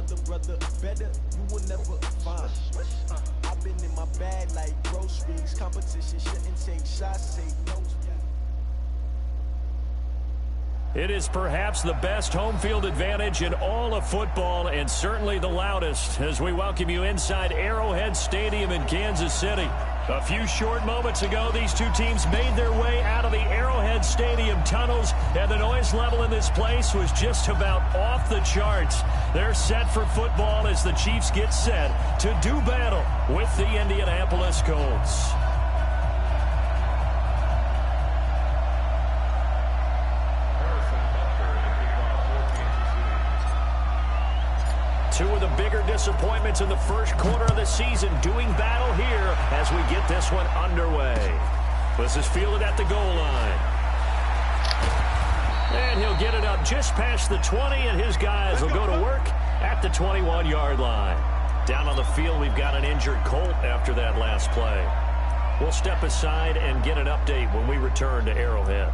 another brother better, you will never find. I've been in my bag like groceries. Competition shouldn't take shots, say no. It is perhaps the best home field advantage in all of football, and certainly the loudest, as we welcome you inside Arrowhead Stadium in Kansas City. A few short moments ago, these two teams made their way out of the Arrowhead Stadium tunnels, and the noise level in this place was just about off the charts. They're set for football as the Chiefs get set to do battle with the Indianapolis Colts. Two of the bigger disappointments in the first quarter of the season doing battle here as we get this one underway. This is fielded at the goal line. And he'll get it up just past the 20, and his guys will go to work at the 21-yard line. Down on the field, we've got an injured Colt after that last play. We'll step aside and get an update when we return to Arrowhead.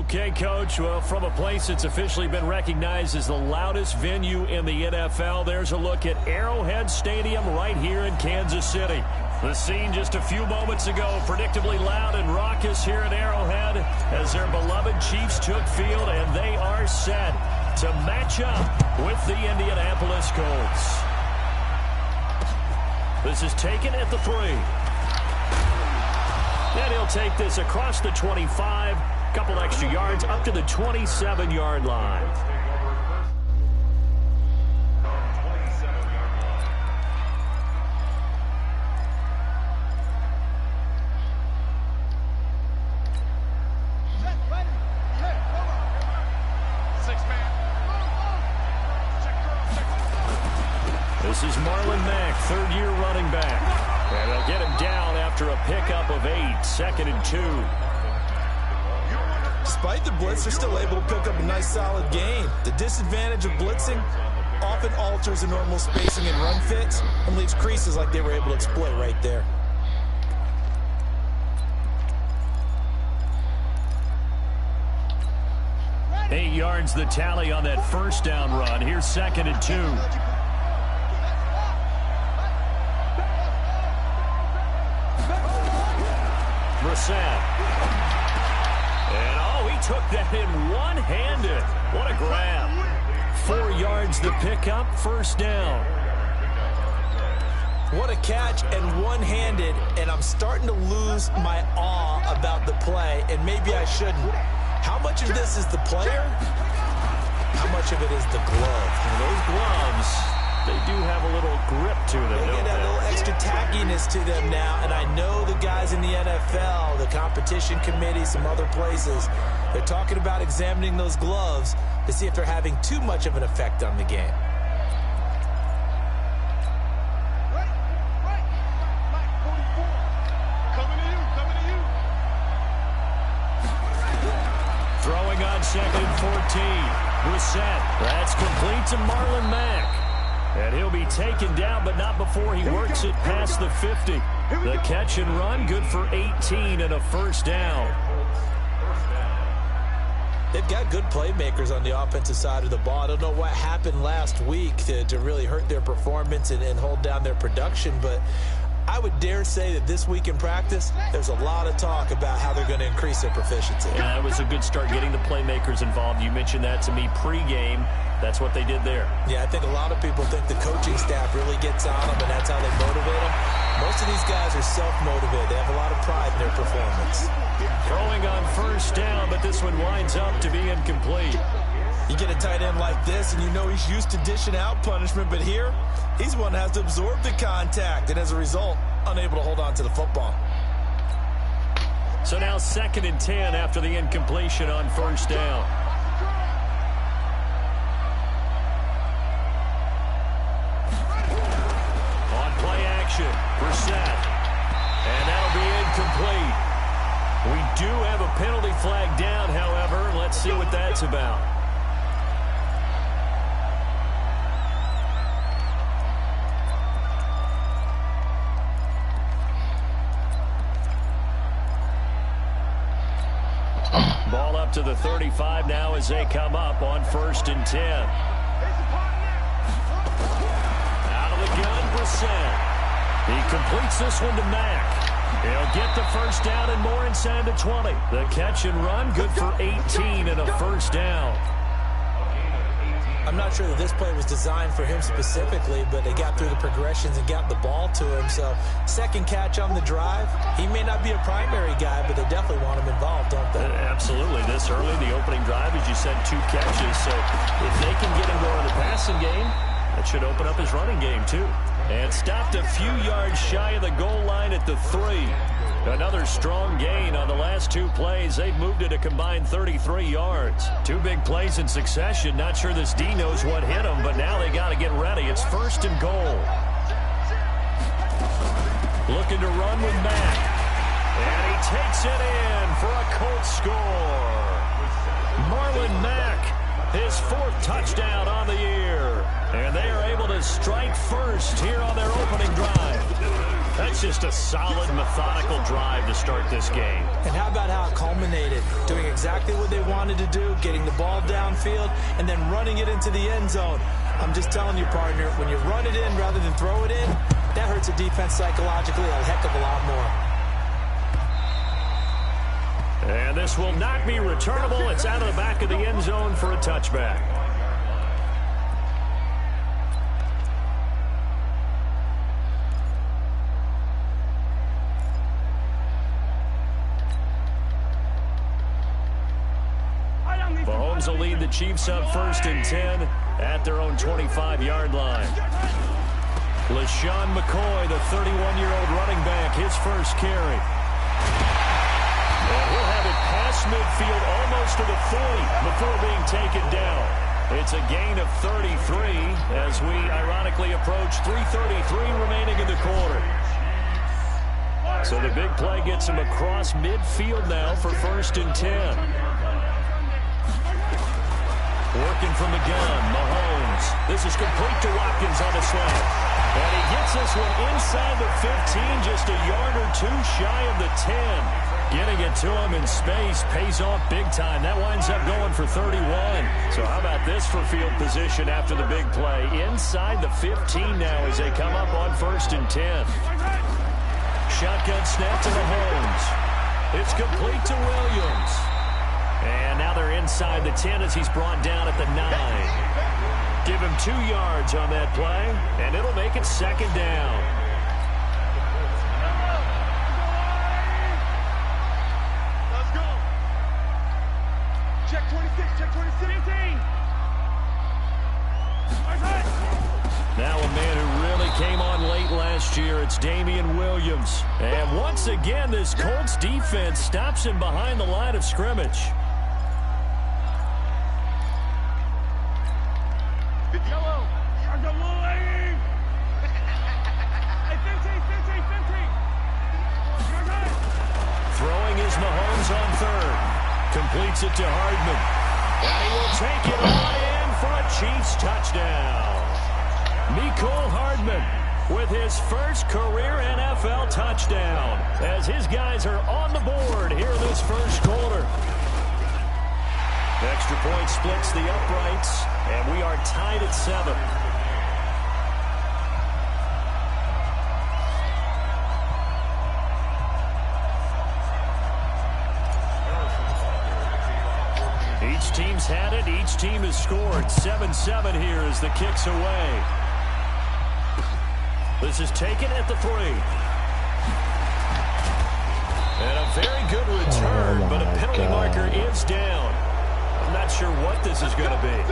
Okay, Coach. Well, from a place that's officially been recognized as the loudest venue in the NFL, there's a look at Arrowhead Stadium right here in Kansas City. The scene just a few moments ago, predictably loud and raucous here at Arrowhead as their beloved Chiefs took field, and they are set to match up with the Indianapolis Colts. This is taken at the 3. And he'll take this across the 25, couple extra yards up to the 27-yard line. This is Marlon Mack, third-year running back. And they'll get him down after a pickup of 8, 2nd and 2. Despite the blitz, they're still able to pick up a nice, solid gain. The disadvantage of blitzing often alters the normal spacing and run fits and leaves creases like they were able to exploit right there. Eight yards the tally on that first down run. Here's 2nd and 2. Brissett. And, he took that in one-handed. What a grab. 4 yards the pickup, first down. What a catch and one-handed, and I'm starting to lose my awe about the play, and maybe I shouldn't. How much of this is the player? How much of it is the glove? And those gloves, they do have a little grip to them, They don't get a little extra tackiness to them now, and I know the guys in the NFL, the competition committee, some other places, they're talking about examining those gloves to see if they're having too much of an effect on the game. Throwing on 2nd and 14. Brissett. That's complete to Marlon Mack. And he'll be taken down, but not before he works it past the 50. The catch and run, good for 18 and a first down. They've got good playmakers on the offensive side of the ball. I don't know what happened last week to really hurt their performance and hold down their production, but I would dare say that this week in practice, there's a lot of talk about how they're going to increase their proficiency. Yeah, that was a good start getting the playmakers involved. You mentioned that to me pregame. That's what they did there. Yeah, I think a lot of people think the coaching staff really gets on them, and that's how they motivate them. Most of these guys are self-motivated. They have a lot of pride in their performance. Throwing on first down, but this one winds up to be incomplete. You get a tight end like this, and you know he's used to dishing out punishment, but here, he's one that has to absorb the contact, and as a result, unable to hold on to the football. So now 2nd and 10 after the incompletion on first down. On play action, Brissett. And that'll be incomplete. We do have a penalty flag down, however. Let's see what that's about. Ball up to the 35 now as they come up on 1st and 10. Out of the gun, Brissett. He completes this one to Mack. He'll get the first down and more inside the 20. The catch and run, good for 18 and a first down. I'm not sure that this play was designed for him specifically, but they got through the progressions and got the ball to him. So, second catch on the drive. He may not be a primary guy, but they definitely want him involved, don't they? Absolutely. This early, the opening drive, as you said, 2 catches. So, if they can get him going in the passing game, that should open up his running game, too. And stopped a few yards shy of the goal line at the 3. Another strong gain on the last 2 plays. They've moved it a combined 33 yards. 2 big plays in succession. Not sure this D knows what hit him, but now they got to get ready. It's 1st and goal. Looking to run with Mack. And he takes it in for a Colts score. Marlon Mack, his 4th touchdown on the year. And they are able to strike first here on their opening drive. That's just a solid, methodical drive to start this game. And how about how it culminated? Doing exactly what they wanted to do, getting the ball downfield, and then running it into the end zone. I'm just telling you, partner, when you run it in rather than throw it in, that hurts a defense psychologically a heck of a lot more. And this will not be returnable. It's out of the back of the end zone for a touchback. Mahomes will lead the Chiefs up 1st and 10 at their own 25-yard line. LaShawn McCoy, the 31-year-old running back, his first carry. And he'll have it past midfield almost to the 40 before being taken down. It's a gain of 33 as we ironically approach 3:33 remaining in the quarter. So the big play gets him across midfield now for 1st and 10. Working from the gun, Mahomes. This is complete to Watkins on the slant. And he gets this one inside the 15, just a yard or two shy of the 10. Getting it to him in space pays off big time. That winds up going for 31. So how about this for field position after the big play? Inside the 15 now as they come up on 1st and 10. Shotgun snap to Mahomes. It's complete to Williams. And now they're inside the 10 as he's brought down at the 9. Give him 2 yards on that play, and it'll make it 2nd down. Let's go. Check 26, check 26. Now a man who really came on late last year, it's Damian Williams. And once again, this Colts defense stops him behind the line of scrimmage. Throwing is Mahomes on 3rd. Completes it to Hardman. And he will take it on in for a Chiefs touchdown. Mecole Hardman with his first career NFL touchdown as his guys are on the board here in this first quarter. Extra point splits the uprights, and we are tied at 7. Each team's had it. Each team has scored. 7-7 here as the kick's away. This is taken at the 3. And a very good return, but a penalty marker is down. I'm not sure what this is going to be.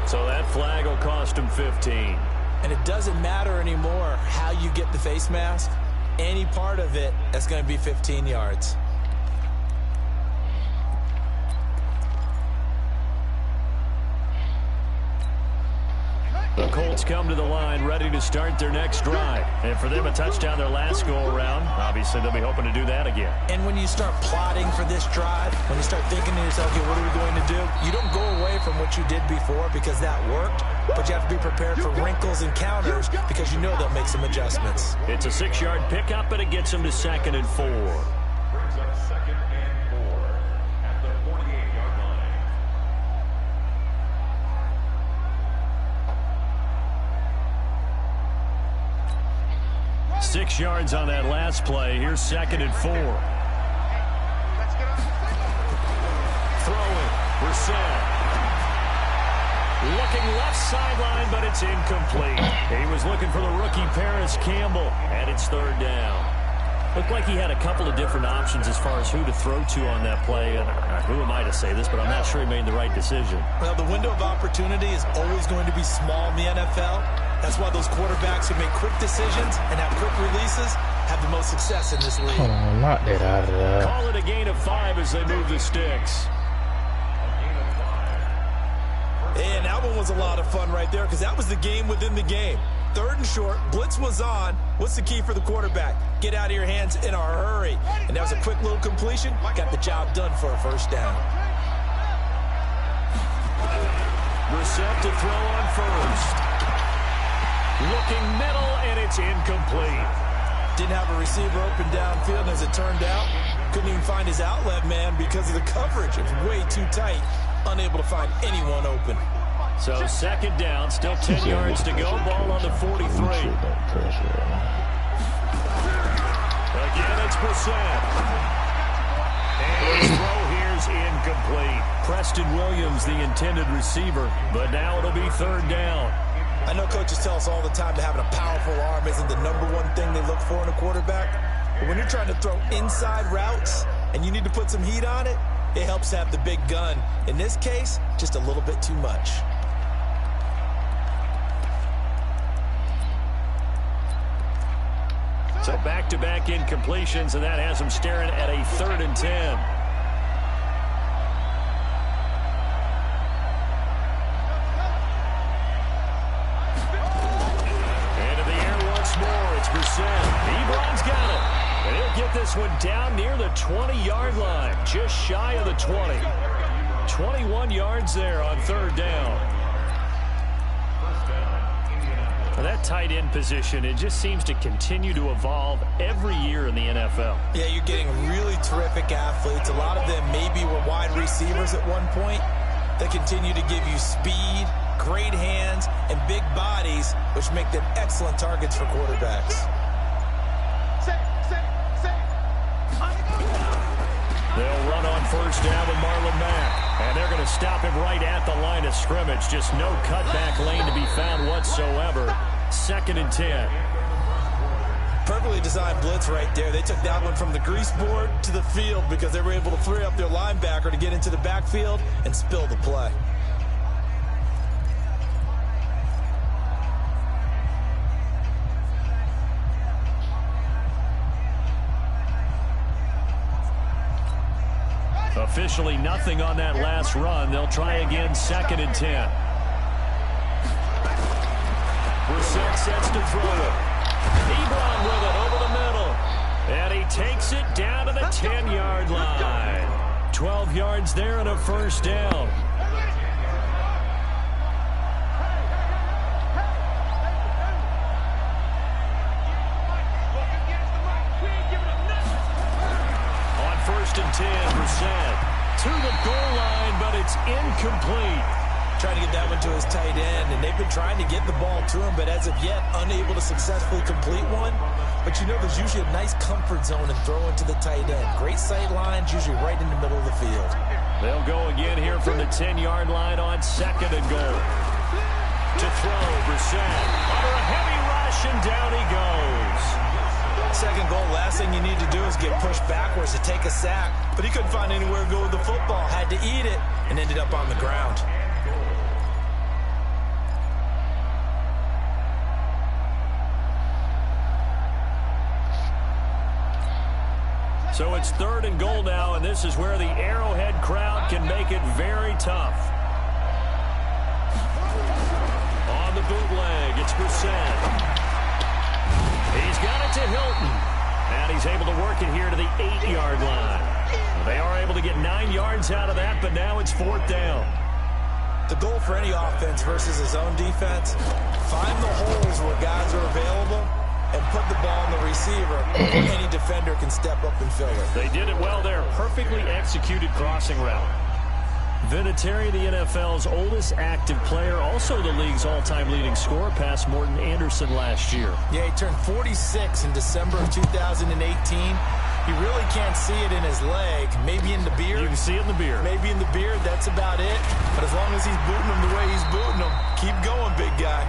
So that flag will cost him 15. And it doesn't matter anymore how you get the face mask. Any part of it, that's going to be 15 yards. The Colts come to the line ready to start their next drive. And for them, a touchdown their last go-around. Obviously, they'll be hoping to do that again. And when you start plotting for this drive, when you start thinking to yourself, okay, what are we going to do? You don't go away from what you did before because that worked, but you have to be prepared for wrinkles and counters because you know they'll make some adjustments. It's a 6-yard pickup, but it gets them to 2nd and 4. Brings up 2nd and 4 at the 48-yard line. 6 yards on that last play. Here's 2nd and 4. Throwing. Brissett. Looking left sideline, but it's incomplete. He was looking for the rookie Paris Campbell, and it's 3rd down. Looked like he had a couple of different options as far as who to throw to on that play. And who am I to say this, but I'm not sure he made the right decision. Well, the window of opportunity is always going to be small in the NFL. That's why those quarterbacks who make quick decisions and have quick releases have the most success in this league. Oh, knock that out of there. Call it a gain of 5 as they move the sticks. And that one was a lot of fun right there because that was the game within the game. 3rd and short, blitz was on. What's the key for the quarterback? Get out of your hands in a hurry. And that was a quick little completion. Got the job done for a 1st down. Brissett to throw on 1st. Looking middle, and it's incomplete. Didn't have a receiver open downfield, and as it turned out, couldn't even find his outlet man because of the coverage. It was way too tight, unable to find anyone open. So second down, still 10 yards to go, ball on the 43. Again, it's Brissett. And his throw here's incomplete. Preston Williams, the intended receiver, but now it'll be third down. I know coaches tell us all the time that having a powerful arm isn't the #1 thing they look for in a quarterback. But when you're trying to throw inside routes and you need to put some heat on it, it helps to have the big gun. In this case, just a little bit too much. So back-to-back incompletions, and that has him staring at a 3rd and 10. Ebron's got it. And he'll get this one down near the 20-yard line, just shy of the 20. 21 yards there on third down. Well, that tight end position, it just seems to continue to evolve every year in the NFL. Yeah, you're getting really terrific athletes. A lot of them maybe were wide receivers at one point. They continue to give you speed, great hands, and big bodies, which make them excellent targets for quarterbacks. They'll run on first down with Marlon Mack. And they're going to stop him right at the line of scrimmage. Just no cutback lane to be found whatsoever. 2nd and 10. Perfectly designed blitz right there. They took that one from the grease board to the field because they were able to free up their linebacker to get into the backfield and spill the play. Officially nothing on that last run. They'll try again, 2nd and 10. Brissett sets to throw it. Ebron with it over the middle. And he takes it down to the 10-yard line. 12 yards there and a first down. On 1st and 10, Brissett to the goal line, but it's incomplete. Trying to get that one to his tight end, and they've been trying to get the ball to him, but as of yet, unable to successfully complete one. But you know there's usually a nice comfort zone in throwing to the tight end. Great sight lines, usually right in the middle of the field. They'll go again here from the 10-yard line on 2nd and goal. To throw, Brissett under a heavy rush, and down he goes. 2nd goal, last thing you need to do is get pushed backwards to take a sack. But he couldn't find anywhere to go with the football, had to eat it, and ended up on the ground. So it's 3rd and goal now, and this is where the Arrowhead crowd can make it very tough. On the bootleg, it's Brissett. He's got it to Hilton, and he's able to work it here to the 8-yard line. They are able to get 9 yards out of that, but now it's 4th down. The goal for any offense versus his own defense, find the holes where guys are available and put the ball on the receiver where any defender can step up and fill it. They did it well there. Perfectly executed crossing route. Vinatieri, the NFL's oldest active player, also the league's all-time leading scorer, past Morton Anderson last year. Yeah, he turned 46 in December of 2018. He really can't see it in his leg. Maybe in the beard. You can see it in the beard. Maybe in the beard, that's about it. But as long as he's booting him the way he's booting him, keep going, big guy.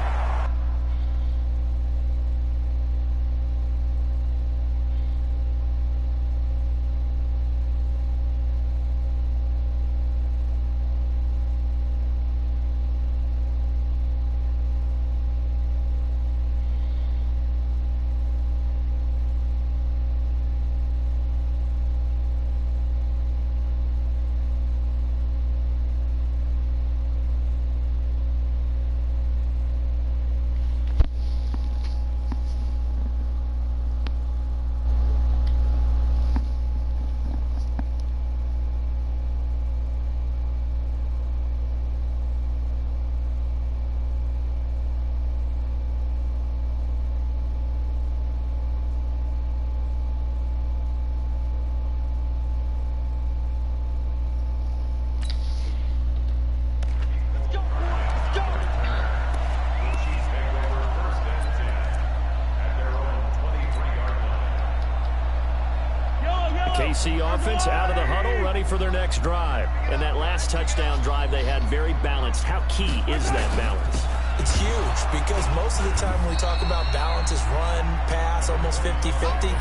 offense out of the huddle, ready for their next drive. And that last touchdown drive they had very balanced. How key is that balance? It's huge because most of the time when we talk about balance is run, pass, almost 50-50.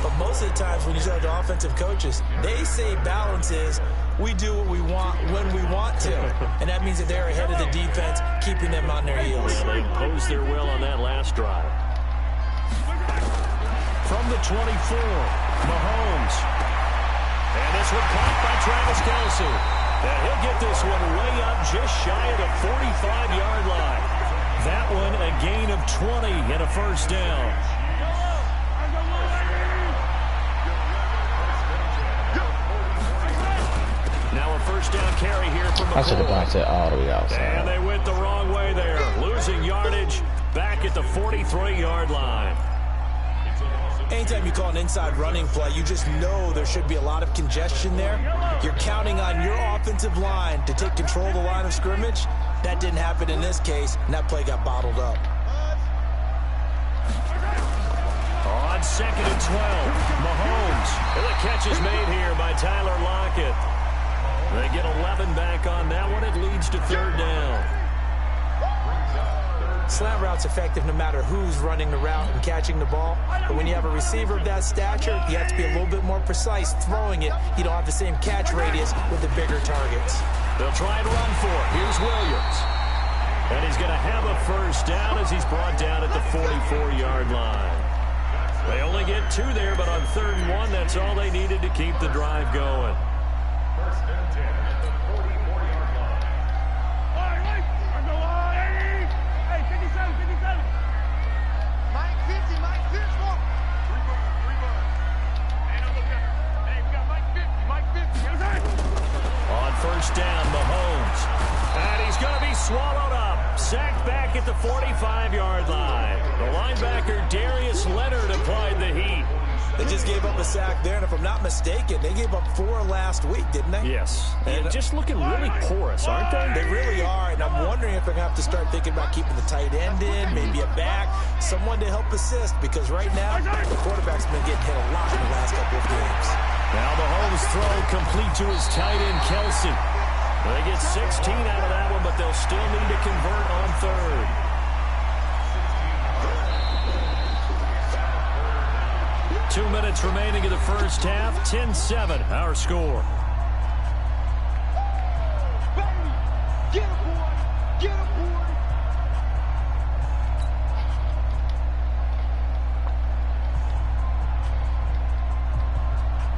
But most of the times when you talk to offensive coaches, they say balance is we do what we want when we want to. And that means that they're ahead of the defense, keeping them on their heels. Yeah, they imposed their will on that last drive. From the 24, Mahomes. And this one caught by Travis Kelce. And he'll get this one way up just shy of the 45-yard line. That one a gain of 20 and a first down. Now a first down carry here from I should have bumped it all the way outside. And they went the wrong way there. Losing yardage back at the 43-yard line. Anytime you call an inside running play, you just know there should be a lot of congestion there. You're counting on your offensive line to take control of the line of scrimmage. That didn't happen in this case, and that play got bottled up. On 2nd and 12, Mahomes. And the catch is made here by Tyler Lockett. They get 11 back on that one. It leads to 3rd down. Slant route's effective no matter who's running the route and catching the ball. But when you have a receiver of that stature, you have to be a little bit more precise throwing it. You don't have the same catch radius with the bigger targets. They'll try and run for it. Here's Williams. And he's going to have a first down as he's brought down at the 44-yard line. They only get 2 there, but on 3rd and 1, that's all they needed to keep the drive going. First and 10 at the 44-yard line. Hey, 57, 57. Mike 50, Mike 50. Three bud. Hey, don't look at her. Hey, we got Mike 50, Mike 50. You know On first down, Mahomes. And he's going to be swallowed up. Sacked back at the 45-yard line. The linebacker, Darius Leonard, applied the heat. They just gave up a sack there, and if I'm not mistaken, they gave up 4 last week, didn't they? Yes. And just looking really porous, aren't they? They really are, and I'm wondering if they're going to have to start thinking about keeping the tight end in, maybe a back, someone to help assist, because right now, the quarterback's been getting hit a lot in the last couple of games. Now Mahomes' throw complete to his tight end, Kelce. They get 16 out of that one, but they'll still need to convert on 3rd. Two minutes remaining in the first half. 10-7, our score. Get him, boy. Get him, boy.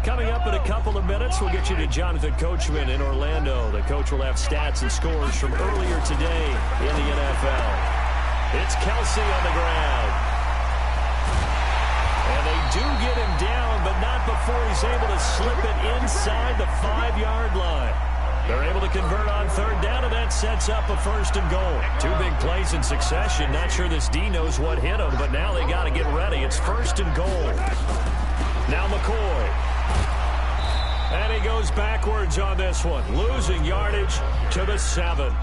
Coming up in a couple of minutes, we'll get you to Jonathan Coachman in Orlando. The coach will have stats and scores from earlier today in the NFL. It's Kelce on the ground. And they do get him down, but not before he's able to slip it inside the 5-yard line. They're able to convert on 3rd down, and that sets up a 1st and goal. 2 big plays in succession. Not sure this D knows what hit him, but now they got to get ready. It's 1st and goal. Now McCoy. And he goes backwards on this one, losing yardage to the 7.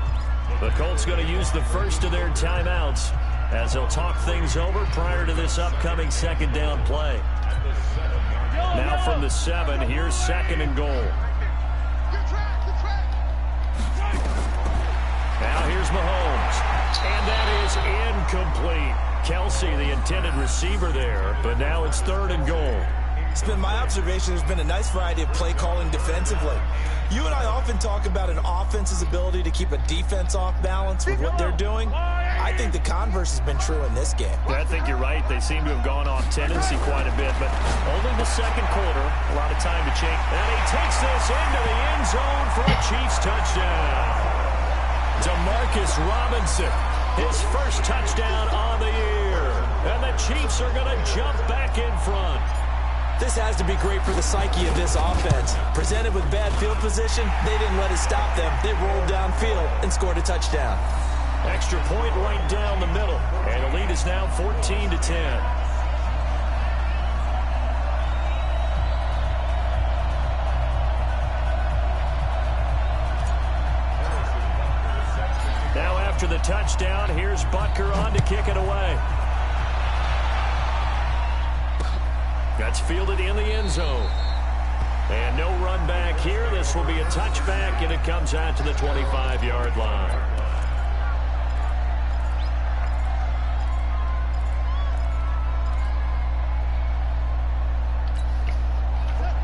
The Colts going to use the first of their timeouts as they'll talk things over prior to this upcoming 2nd down play. Now from the 7, here's 2nd and goal. Now here's Mahomes. And that is incomplete. Kelce, the intended receiver there, but now it's 3rd and goal. It's been my observation there's been a nice variety of play calling defensively. You and I often talk about an offense's ability to keep a defense off balance with what they're doing. I think the converse has been true in this game. I think you're right. They seem to have gone off tendency quite a bit, but only the 2nd quarter. A lot of time to change. And he takes this into the end zone for a Chiefs touchdown. Demarcus Robinson, his first touchdown on the year. And the Chiefs are going to jump back in front. This has to be great for the psyche of this offense. Presented with bad field position, they didn't let it stop them. They rolled downfield and scored a touchdown. Extra point right down the middle. And the lead is now 14-10. Now after the touchdown, here's Butker on to kick it away. That's fielded in the end zone. And no run back here. This will be a touchback, and it comes out to the 25-yard line.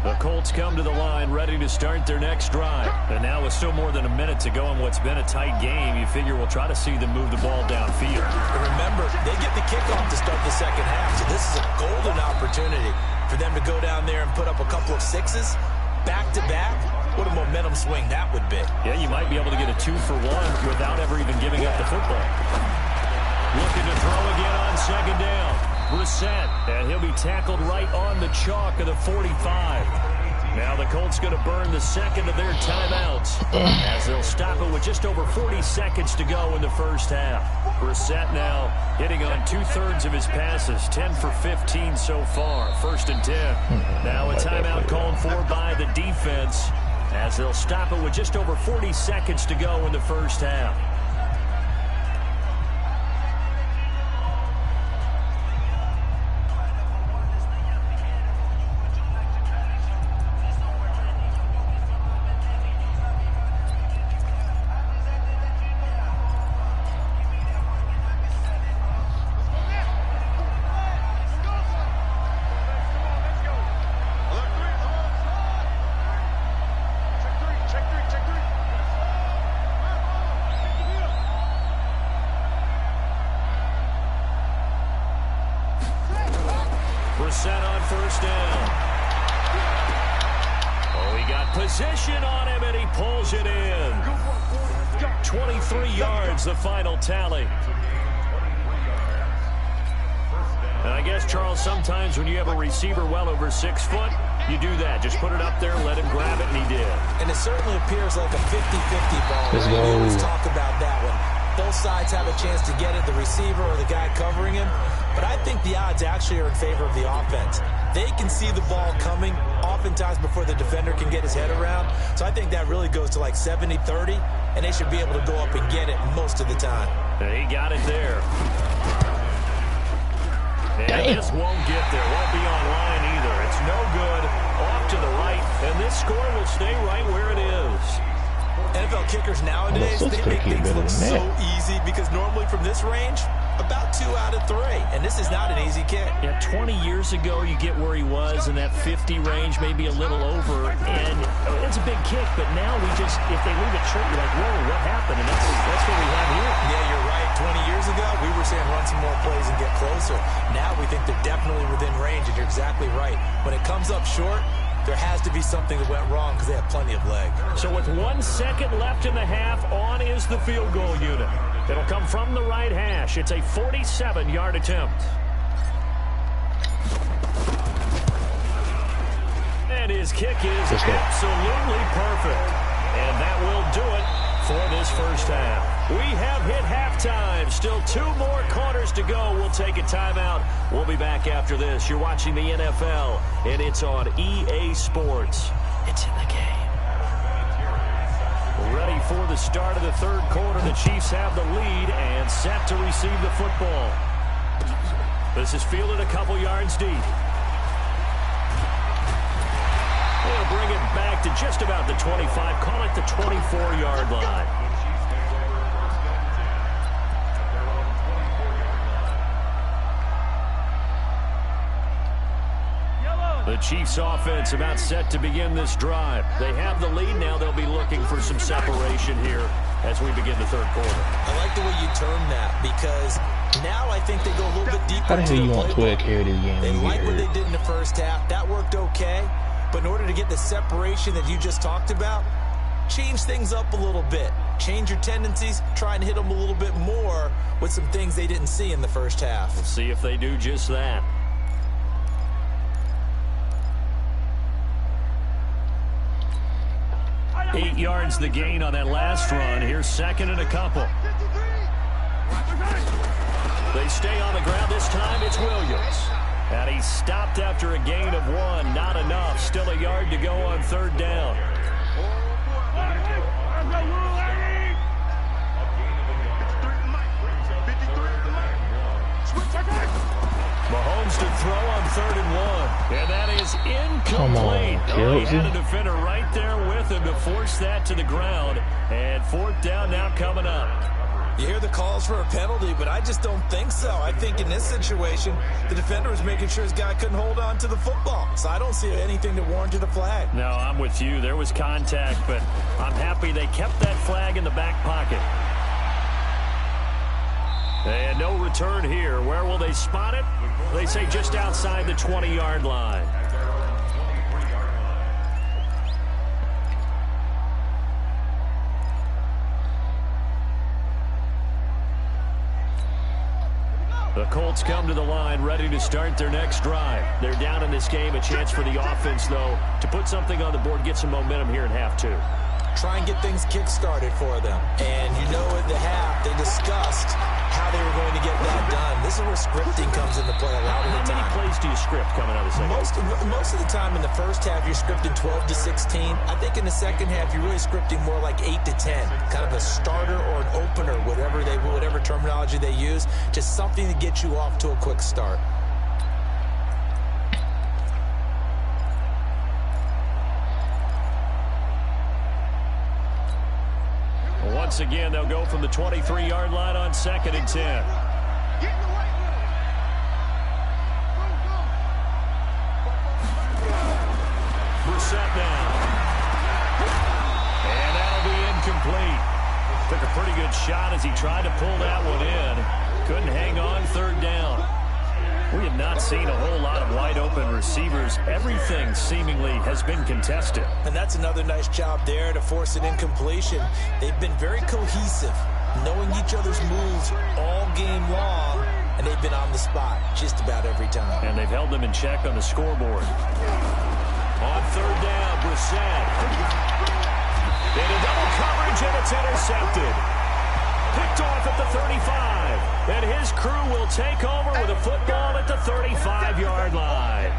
The Colts come to the line, ready to start their next drive. And now with still more than a minute to go in what's been a tight game, you figure we'll try to see them move the ball downfield. And remember, they get the kickoff to start the second half, so this is a golden opportunity for them to go down there and put up a couple of sixes back-to-back. What a momentum swing that would be. Yeah, you might be able to get a 2-for-1 without ever even giving up the football. Looking to throw again on second down. Brissett, and he'll be tackled right on the chalk of the 45. Now the Colts going to burn the second of their timeouts as they'll stop it with just over 40 seconds to go in the first half. Brissett now hitting on 2/3 of his passes, 10 for 15 so far, 1st and 10. Now a timeout called for by the defense as they'll stop it with just over 40 seconds to go in the first half. Brissett on first down. Oh, he got position on him, and he pulls it in. 23 yards, the final tally. And I guess, Charles, sometimes when you have a receiver well over 6 foot, you do that. Just put it up there, let him grab it, and he did. And it certainly appears like a 50-50 ball. Let's go. We always talk about that one. Both sides have a chance to get it, the receiver or the guy covering him. But I think the odds actually are in favor of the offense. They can see the ball coming oftentimes before the defender can get his head around. So I think that really goes to like 70-30, and they should be able to go up and get it most of the time. And he got it there. And this won't get there. Won't be online either. It's no good. Off to the right. And this score will stay right where it is. NFL kickers nowadays, they make things look so easy because normally from this range, about 2 out of 3. And this is not an easy kick. Yeah, 20 years ago, you get where he was in that 50 range, maybe a little over. And it's a big kick, but now we just, if they leave it short, you're like, whoa, what happened? And that's what we have here. Yeah, you're right. 20 years ago, we were saying run some more plays and get closer. Now we think they're definitely within range, and you're exactly right. When it comes up short, there has to be something that went wrong because they have plenty of leg. So with 1 second left in the half, on is the field goal unit. It'll come from the right hash. It's a 47-yard attempt. And his kick is absolutely perfect. And that will do it for this first half. We have hit halftime. Still 2 more quarters to go. We'll take a timeout. We'll be back after this. You're watching the NFL, and it's on EA Sports. It's in the game. Ready for the start of the third quarter. The Chiefs have the lead and set to receive the football. This is fielded a couple yards deep. They'll bring it back to just about the 25. Call it the 24-yard line. The Chiefs offense about set to begin this drive. They have the lead. Now they'll be looking for some separation here as we begin the third quarter. I like the way you term that because now I think they go a little bit deeper. How the hell you want to carry this game? They like what they did in the first half. That worked okay. But in order to get the separation that you just talked about, change things up a little bit. Change your tendencies. Try and hit them a little bit more with some things they didn't see in the first half. We'll see if they do just that. 8 yards the gain on that last run. Here's second and a couple. They stay on the ground. This time it's Williams. And he stopped after a gain of 1. Not enough. Still a yard to go on third down. Mahomes to throw on 3rd and 1. And that is incomplete. Come on, He had Kelsey. a defender right there with him to force that to the ground. And 4th down now coming up. You hear the calls for a penalty, but I just don't think so. I think in this situation, the defender was making sure his guy couldn't hold on to the football. So I don't see anything that warranted a flag. No, I'm with you. There was contact, but I'm happy they kept that flag in the back pocket. And no return here. Where will they spot it? They say just outside the 20-yard line. The Colts come to the line ready to start their next drive. They're down in this game. A chance for the offense, though, to put something on the board, get some momentum here in half 2. Try and get things kick-started for them. And you know at the half, they discussed how they were going to get that done. This is where scripting comes into play a lot of the time. How many plays do you script coming out of the second? Most of the time in the first half, you're scripting 12 to 16. I think in the second half, you're really scripting more like 8 to 10. Kind of a starter or an opener, whatever terminology they use. Just something to get you off to a quick start. Once again, they'll go from the 23-yard line on 2nd and 10. Brissett now. And that'll be incomplete. Took a pretty good shot as he tried to pull that one in. Couldn't hang on 3rd down. We have not seen a whole lot of wide-open receivers. Everything seemingly has been contested. And that's another nice job there to force an incompletion. They've been very cohesive, knowing each other's moves all game long, and they've been on the spot just about every time. And they've held them in check on the scoreboard. On 3rd down, Brissett. Into double coverage, and it's intercepted. Picked off at the 35. And his crew will take over with a football at the 35-yard line.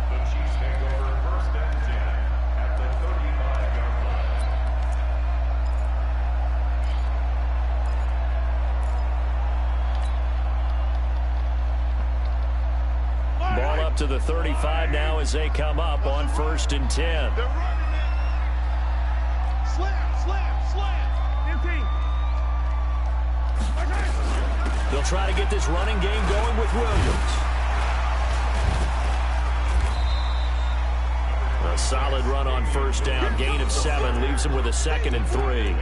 The Chiefs take over 1st and 10 at the 35-yard line. Ball up to the 35 now as they come up on 1st and 10. They're running it. Slam. 15. They'll try to get this running game going with Williams. A solid run on 1st down. Gain of 7 leaves him with a 2nd and 3.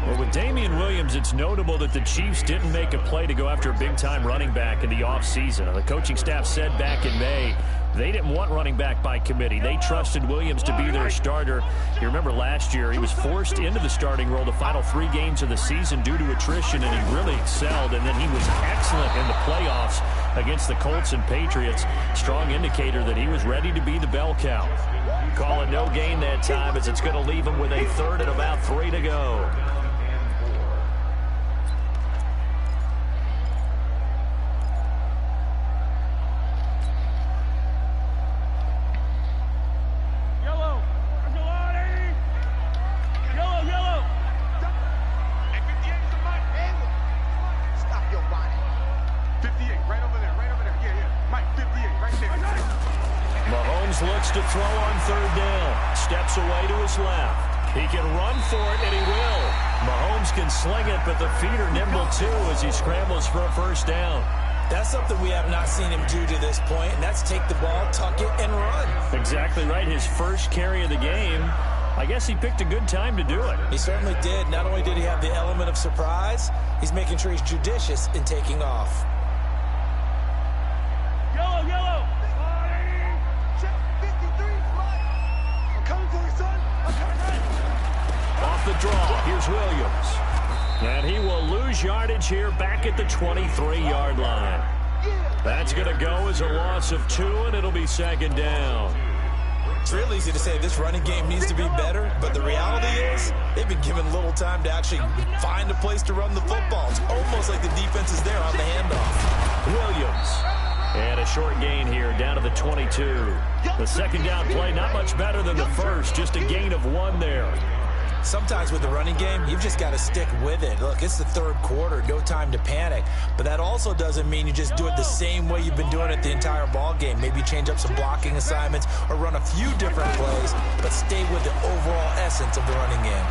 Well, with Damian Williams, it's notable that the Chiefs didn't make a play to go after a big-time running back in the offseason. The coaching staff said back in May they didn't want running back by committee. They trusted Williams to be their starter. You remember last year, he was forced into the starting role the final 3 games of the season due to attrition, and he really excelled. And then he was excellent in the playoffs against the Colts and Patriots. Strong indicator that he was ready to be the bell cow. Call it no gain that time as it's going to leave him with a 3rd and about 3 to go. Looks to throw on 3rd down. Steps away to his left. He can run for it, and he will. Mahomes can sling it, but the feet are nimble, too, as he scrambles for a 1st down. That's something we have not seen him do to this point, and that's take the ball, tuck it, and run. Exactly right. His first carry of the game. I guess he picked a good time to do it. He certainly did. Not only did he have the element of surprise, he's making sure he's judicious in taking off. Yellow. Off the draw, here's Williams. And he will lose yardage here back at the 23-yard line. That's going to go as a loss of 2, and it'll be 2nd down. It's real easy to say this running game needs to be better, but the reality is they've been given little time to actually find a place to run the football. It's almost like the defense is there on the handoff. Williams. And a short gain here down to the 22. The 2nd down play not much better than the first, just a gain of 1 there. Sometimes with the running game, you've just got to stick with it. Look, it's the third quarter, no time to panic. But that also doesn't mean you just do it the same way you've been doing it the entire ball game. Maybe change up some blocking assignments or run a few different plays, but stay with the overall essence of the running game.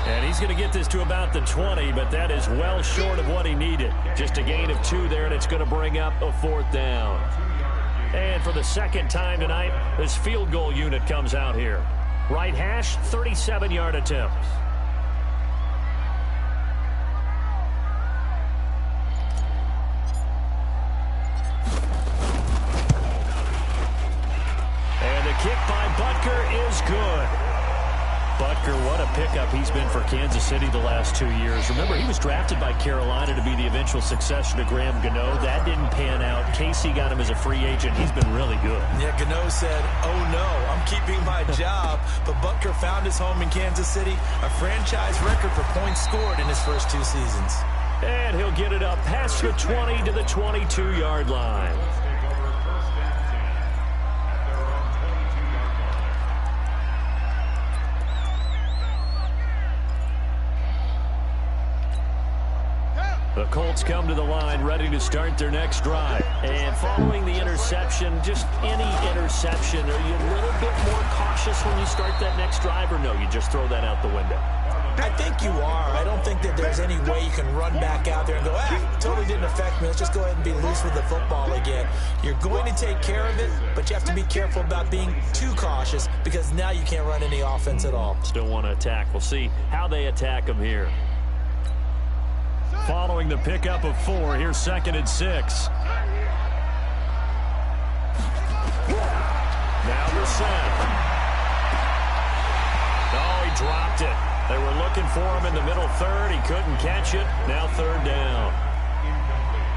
And he's going to get this to about the 20, but that is well short of what he needed. Just a gain of 2 there, and it's going to bring up a 4th down. And for the second time tonight, this field goal unit comes out here. Right hash, 37-yard attempt. And the kick by Butker is good. Butker, what a pickup he's been for Kansas City the last 2 years. Remember, he was drafted by Carolina to be the eventual successor to Graham Gano. That didn't pan out. Casey got him as a free agent. He's been really good. Yeah, Gano said, oh no, I'm keeping my job. But Butker found his home in Kansas City, a franchise record for points scored in his first 2 seasons. And he'll get it up past the 20 to the 22-yard line. The Colts come to the line, ready to start their next drive. And following the interception, just any interception, are you a little bit more cautious when you start that next drive, or no, you just throw that out the window? I think you are. I don't think that there's any way you can run back out there and go, totally didn't affect me. Let's just go ahead and be loose with the football again. You're going to take care of it, but you have to be careful about being too cautious because now you can't run any offense at all. Still want to attack. We'll see how they attack them here. Following the pickup of 4, here's 2nd and 6. Now the set. Oh, he dropped it. They were looking for him in the middle third. He couldn't catch it. Now 3rd down.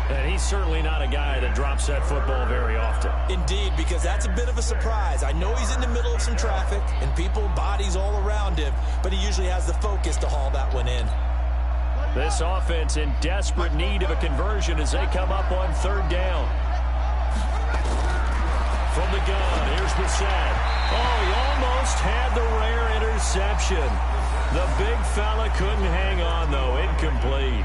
And he's certainly not a guy that drops that football very often. Indeed, because that's a bit of a surprise. I know he's in the middle of some traffic and people, bodies all around him, but he usually has the focus to haul that one in. This offense in desperate need of a conversion as they come up on 3rd down. From the gun, here's Brissett. Oh, he almost had the rare interception. The big fella couldn't hang on, though. Incomplete.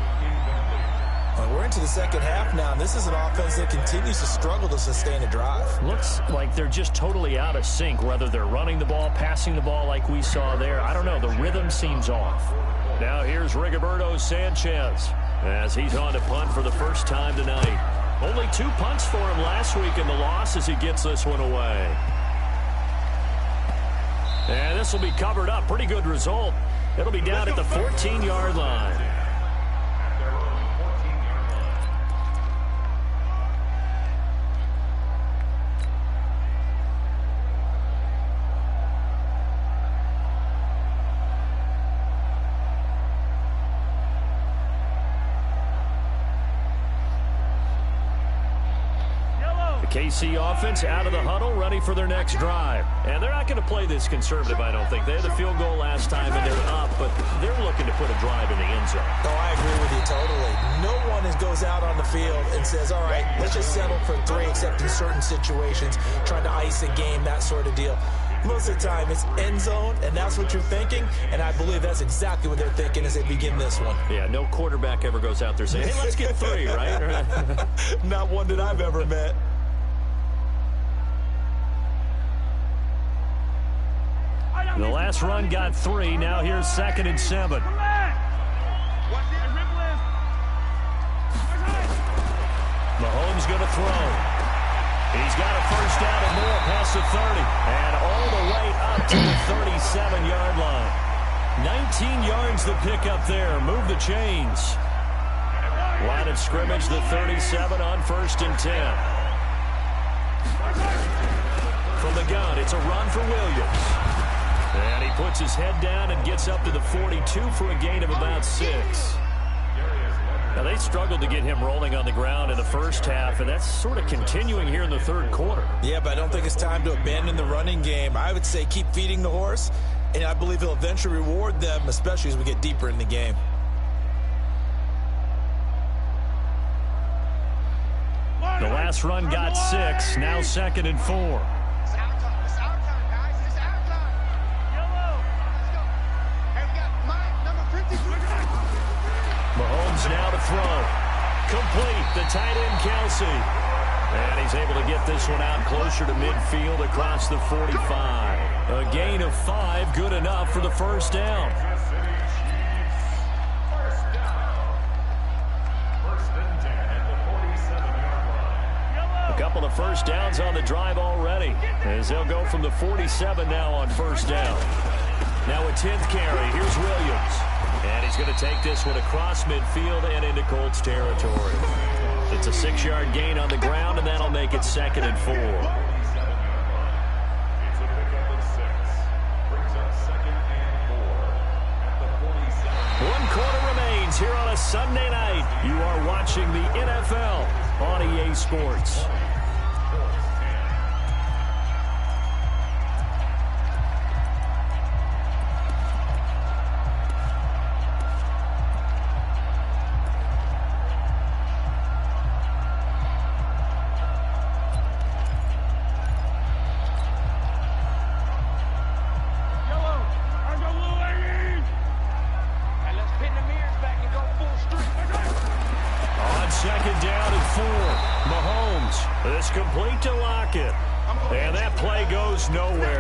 Well, we're into the second half now, and this is an offense that continues to struggle to sustain a drive. Looks like they're just totally out of sync, whether they're running the ball, passing the ball like we saw there. I don't know. The rhythm seems off. Now here's Rigoberto Sanchez as he's on to punt for the first time tonight. Only 2 punts for him last week in the loss as he gets this one away. And this will be covered up. Pretty good result. It'll be down at the 14-yard line. KC offense out of the huddle, ready for their next drive. And they're not going to play this conservative, I don't think. They had the field goal last time, and they're up, but they're looking to put a drive in the end zone. Oh, I agree with you totally. No one goes out on the field and says, all right, let's just settle for 3, except in certain situations, trying to ice a game, that sort of deal. Most of the time, it's end zone, and that's what you're thinking, and I believe that's exactly what they're thinking as they begin this one. Yeah, no quarterback ever goes out there saying, hey, let's get 3, right? Not one that I've ever met. The last run got 3. Now here's 2nd and 7. Mahomes going to throw. He's got a first down and more past the 30. And all the way up to the 37-yard line. 19 yards the pickup there. Move the chains. Line of scrimmage, the 37 on 1st and 10. From the gun, it's a run for Williams. And he puts his head down and gets up to the 42 for a gain of about 6. Now, they struggled to get him rolling on the ground in the first half, and that's sort of continuing here in the 3rd quarter. Yeah, but I don't think it's time to abandon the running game. I would say keep feeding the horse, and I believe he'll eventually reward them, especially as we get deeper in the game. The last run got 6, now 2nd and 4. now to throw. Complete, the tight end, Kelsey. And he's able to get this one out closer to midfield across the 45. A gain of 5, good enough for the first down. A couple of first downs on the drive already, as they'll go from the 47 now on first down. Now a 10th carry, here's Williams. And he's going to take this one across midfield and into Colts territory. It's a 6-yard gain on the ground, and that'll make it 2nd and 4. One quarter remains here on a Sunday night. You are watching the NFL on EA Sports.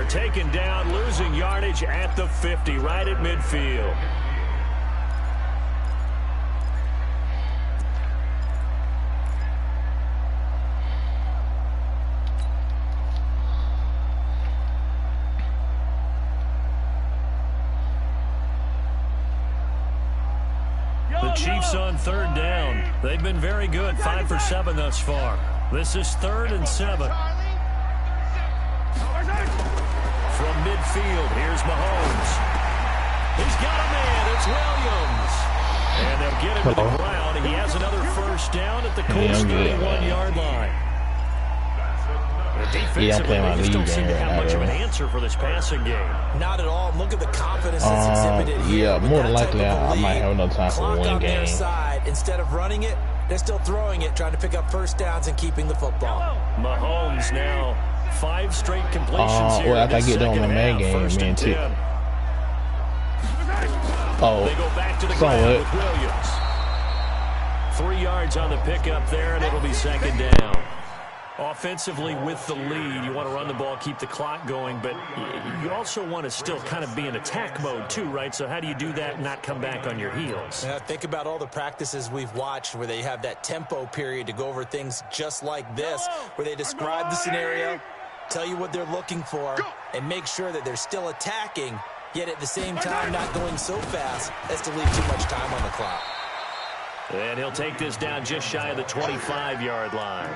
Taken down, losing yardage at the 50, right at midfield. The Chiefs on 3rd down. They've been very good, 5 for 7 thus far. This is 3rd and 7. From midfield, here's Mahomes. He's got a man, it's Williams. And they'll get him to the ground. He has another first down at the Colts 31-yard line. The defensively, they just don't seem to have much of an answer for this passing game. Not at all. Look at the confidence that's exhibited here. Yeah, more than likely I might have enough time for one game. Their side. Instead of running it, they're still throwing it, trying to pick up first downs and keeping the football. Mahomes now 5 straight completions here. Well, after I get done on the main game, man, too. They go back to the ground with Williams. 3 yards on the pickup there, and it'll be 2nd down. Offensively, with the lead, you want to run the ball, keep the clock going, but you also want to still kind of be in attack mode too, right? So how do you do that and not come back on your heels? Yeah, think about all the practices we've watched where they have that tempo period to go over things just like this, where they describe the scenario, tell you what they're looking for, and make sure that they're still attacking, yet at the same time not going so fast as to leave too much time on the clock. And he'll take this down just shy of the 25-yard line.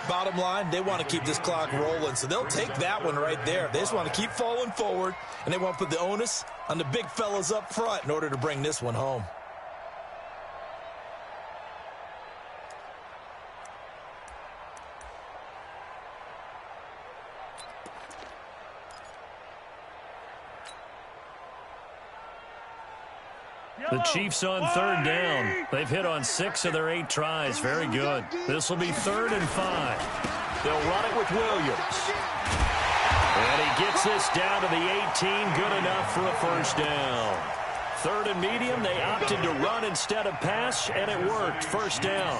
Bottom line, they want to keep this clock rolling, so they'll take that one right there. They just want to keep falling forward, and they want to put the onus on the big fellas up front in order to bring this one home. The Chiefs on 3rd down. They've hit on 6 of their 8 tries. Very good. This will be 3rd and 5. They'll run it with Williams. And he gets this down to the 18. Good enough for a first down. 3rd and medium. They opted to run instead of pass, and it worked. First down.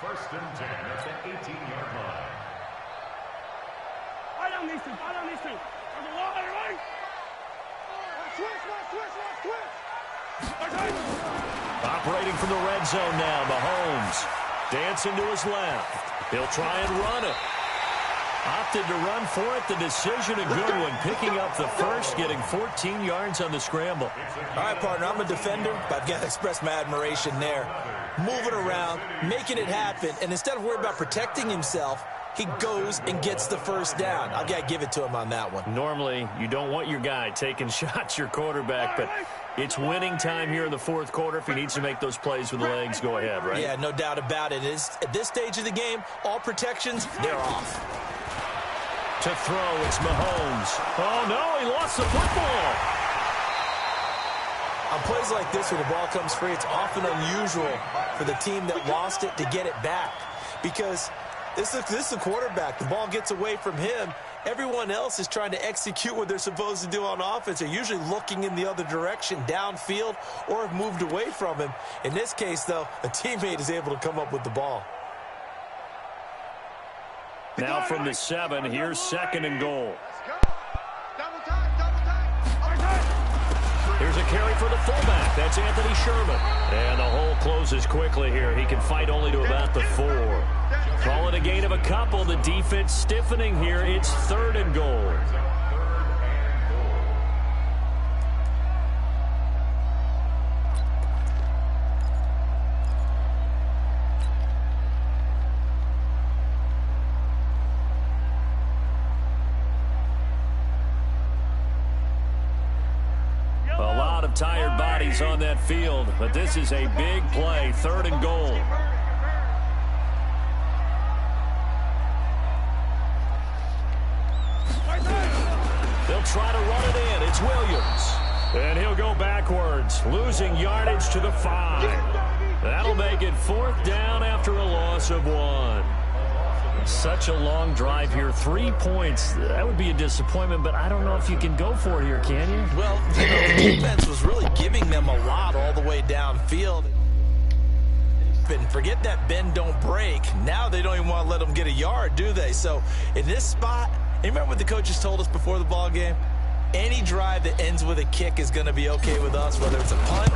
First and 10 at the 18-yard line. I don't need to. Operating from the red zone now, Mahomes. Dancing to his left. He'll try and run it. Opted to run for it. The decision, a good one. Picking up the first, getting 14 yards on the scramble. All right, partner, I'm a defender, but I've got to express my admiration there. Moving around, making it happen, and instead of worrying about protecting himself, he goes and gets the first down. I've got to give it to him on that one. Normally, you don't want your guy taking shots, your quarterback, but it's winning time here in the 4th quarter. If he needs to make those plays with the legs, go ahead, right? Yeah, no doubt about it. At this stage of the game, all protections, they're off. To throw, it's Mahomes. Oh, no, he lost the football. On plays like this where the ball comes free, it's often unusual for the team that lost it to get it back because This is the quarterback. The ball gets away from him. Everyone else is trying to execute what they're supposed to do on offense. They're usually looking in the other direction, downfield, or have moved away from him. In this case, though, a teammate is able to come up with the ball. Now from the 7, here's 2nd and goal. Double time, double time. Here's a carry for the fullback. That's Anthony Sherman. And the hole closes quickly here. He can fight only to about the 4. Call it a gain of a couple. The defense stiffening here. It's 3rd and goal. A lot of tired bodies on that field, but this is a big play. 3rd and goal. They'll try to run it in. It's Williams. And he'll go backwards, losing yardage to the 5. That'll make it 4th down after a loss of 1. Such a long drive here. 3 points. That would be a disappointment, but I don't know if you can go for it here, can you? Well, the defense was really giving them a lot all the way downfield. And forget that bend, don't break. Now they don't even want to let them get a yard, do they? So in this spot, you remember what the coaches told us before the ball game? Any drive that ends with a kick is going to be okay with us, whether it's a punt,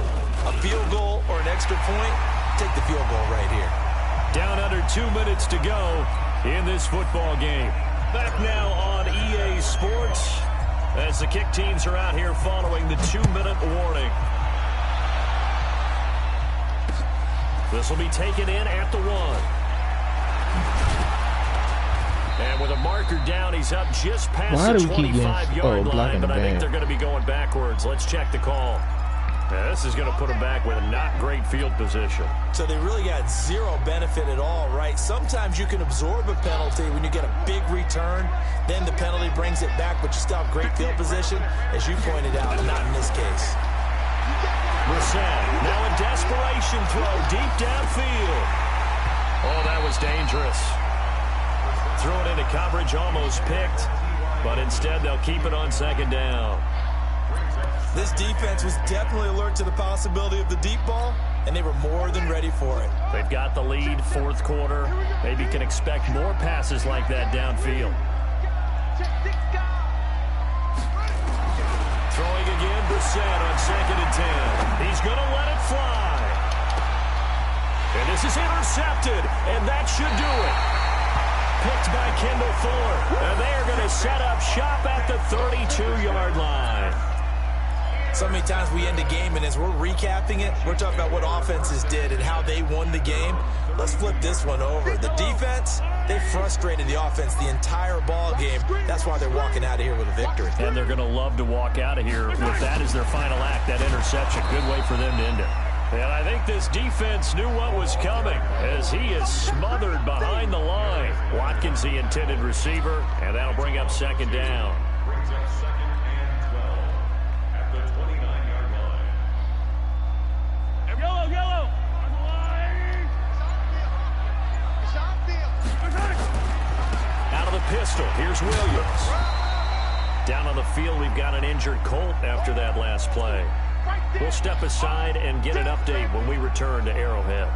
a field goal, or an extra point. Take the field goal right here. Down under 2 minutes to go in this football game. Back now on EA Sports as the kick teams are out here following the 2-minute warning. This will be taken in at the 1. And with a marker down, he's up just past the 25-yard line, but I think they're going to be going backwards. Let's check the call. Now, this is going to put them back with a not great field position. So they really got zero benefit at all, right? Sometimes you can absorb a penalty when you get a big return. Then the penalty brings it back, but you still have great field position, as you pointed out, not in this case. Brissett, now a desperation throw deep downfield. Oh, that was dangerous. Threw it into coverage, almost picked, but instead they'll keep it on 2nd down. This defense was definitely alert to the possibility of the deep ball, and they were more than ready for it. They've got the lead, 4th quarter. Maybe can expect more passes like that downfield. Throwing again, Brissett on 2nd and 10. He's going to let it fly. And this is intercepted, and that should do it. Picked by Kendall Fuller, and they are going to set up shop at the 32-yard line. So many times we end a game, and as we're recapping it, we're talking about what offenses did and how they won the game. Let's flip this one over. The defense, they frustrated the offense the entire ball game. That's why they're walking out of here with a victory. And they're going to love to walk out of here with that as their final act, that interception. Good way for them to end it. And I think this defense knew what was coming as he is smothered behind the line. Watkins, the intended receiver, and that'll bring up 2nd down. Brings up 2nd and 12 at the 29-yard line. Yellow. On the line. Shot field. Out of the pistol, here's Williams. Down on the field, we've got an injured Colt after that last play. We'll step aside and get an update when we return to Arrowhead.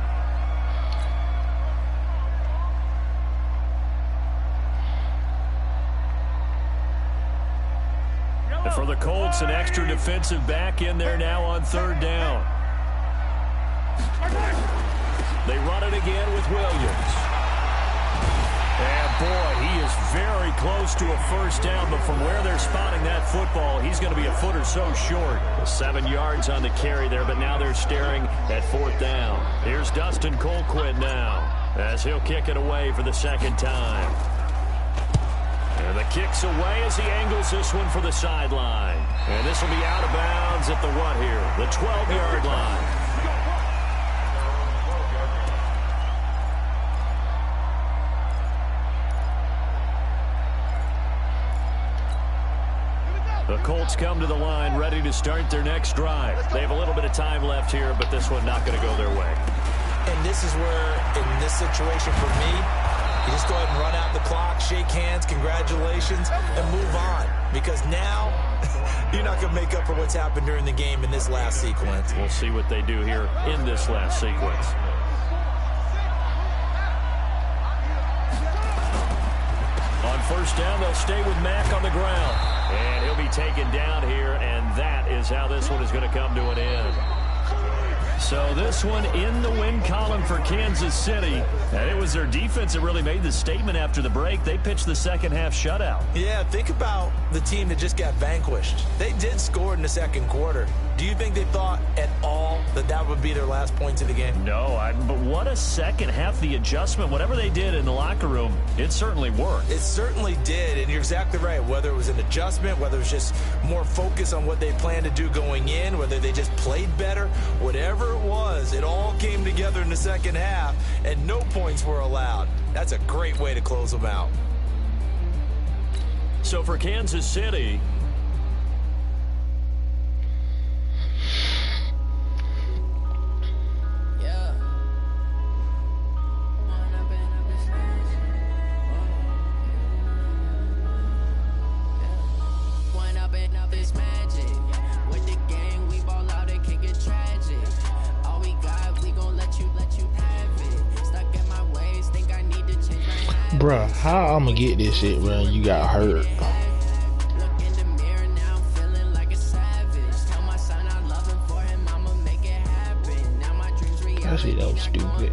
And for the Colts, an extra defensive back in there now on 3rd down. They run it again with Williams. And boy, he is very close to a 1st down, but from where they're spotting that football, he's going to be a foot or so short. 7 yards on the carry there, but now they're staring at 4th down. Here's Dustin Colquitt now, as he'll kick it away for the 2nd time. And the kick's away as he angles this one for the sideline. And this will be out of bounds at the what here? The 12-yard line. The Colts come to the line ready to start their next drive. They have a little bit of time left here, but this one not going to go their way. And this is where, in this situation for me, You just go ahead and run out the clock, shake hands, congratulations, and move on. Because now, you're not going to make up for what's happened during the game in this last sequence. We'll see what they do here in this last sequence. On first down, they'll stay with Mack on the ground. And he'll be taken down here, and that is how this one is going to come to an end. So this one in the win column for Kansas City. And it was their defense that really made the statement after the break. They pitched the second half shutout. Yeah, think about the team that just got vanquished. They did score in the second quarter. Do you think they thought at all that that would be their last points of the game? No, but what a second half. The adjustment, whatever they did in the locker room, it certainly worked. It certainly did, and you're exactly right. Whether it was an adjustment, whether it was just more focus on what they planned to do going in, whether they just played better, whatever it was, it all came together in the second half, and no points were allowed. That's a great way to close them out. So for Kansas City, bruh, how I'm gonna get this shit when you got hurt? That shit that was stupid.